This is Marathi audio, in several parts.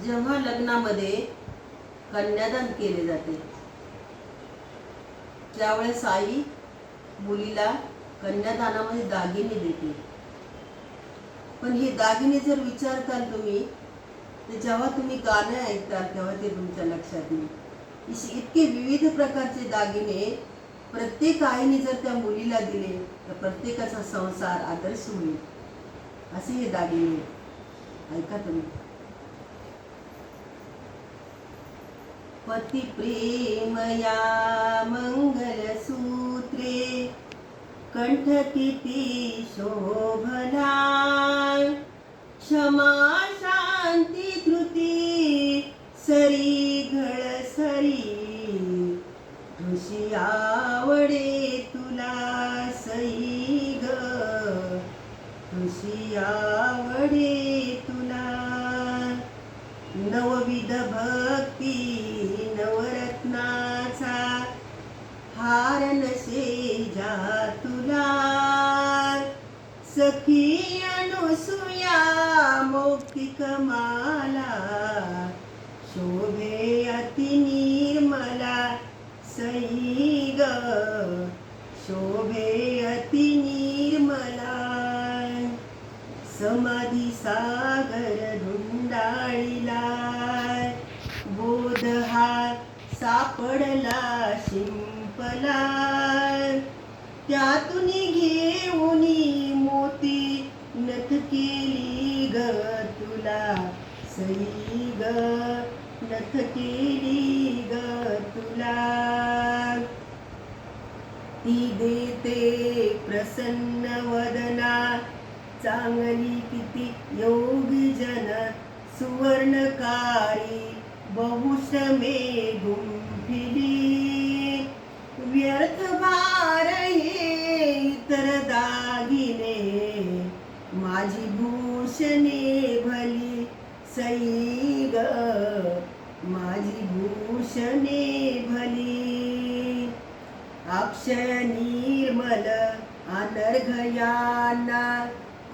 जेव्हा लग्नामध्ये कन्यादान केले जाते त्यावेळेस आई मुलीला कन्यादानामध्ये दागिने देते. पण हे दागिने जर विचार कराल तुम्ही तर जेव्हा तुम्ही गाणं ऐकताल तेव्हा ते तुमच्या लक्षात येईल. इतके विविध प्रकारचे दागिने प्रत्येक आईने जर त्या मुलीला दिले तर प्रत्येकाचा संसार आदर्श होईल. असे हे दागिने ऐका तुम्ही. पती प्रेम या मंगलसूत्रे कंठ किती शोभला. क्षमा शांती धृती सरी घळ सरी. ऋषी आवडे तुला सई ग. ऋषी आवडे तुला. नवविध भक्ती नवरत्नाचा हार नसेजा तुला. सखी अनुसूया मौक्तिक माला. शोभे अति निर्मला सई ग. शोभे अति निर्मला. समाधी सागर धुंडाळीला. बोध हा सापडला शिंपला. त्यातून घेऊन मोती नथ केली ग तुला सई ग. नथ केली ग तुला. ती देते प्रसन्न वदना. चांगली किती योगी जन सुवर्णकारी बहुश्रमे गुंफिली. व्यर्थ भार हे इतर दागिने. माझी भूषणे भली सई ग. माझी भूषणे भली. अक्षय निर्मल अनर्घयाना.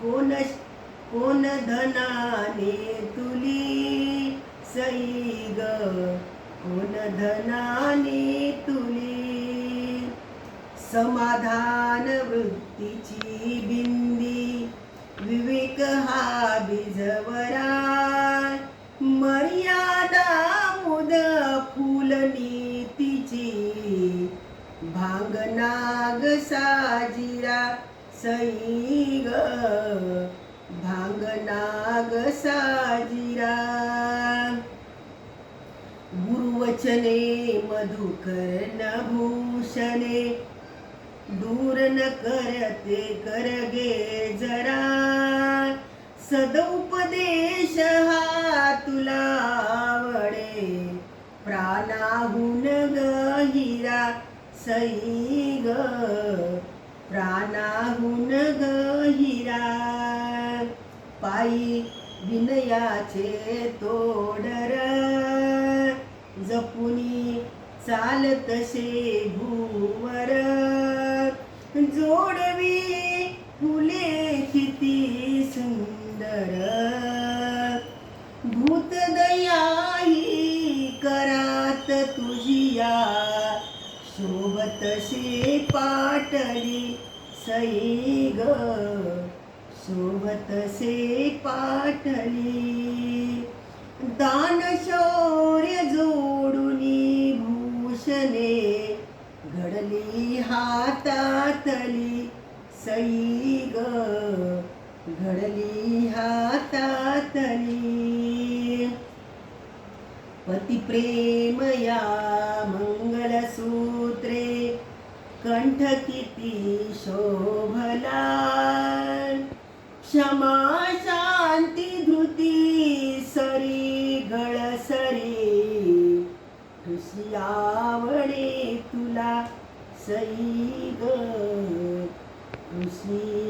कोण धनाने तुली सई ग. कोण धनाने तुली. समाधान वृत्तीची बिंदी. विवेक हा बिजवरा. मर्यादा मुद फुल नीतीची. भांगनाग साजिरा सई ग. भांगनाग साजिरा. गुरुवचने मधुकर भूषणे. दूर न करते करगे जरा. सदुपदेश हा तुला आवडे. प्राणाहून गहिरा सई ग. प्राणाहून गहिरा. पायी विनयाचे तोडर. जपुनी चालतसे भूवर. जोडवी फुले किती सुंदर. भूतदया ही करात तुझिया. शोभतसे पाटली सई ग. शोभतसे पाटली. दान शौर्य जोडुनी भूषणे. घडली हातातली सई ग. घडली हातातली. पती प्रेम या मंगलसूत्रे कंठ किती शोभला. क्षमा शांती धृती सरी घळ सरी. ऋषी आवडे तुला सई ग. ऋषी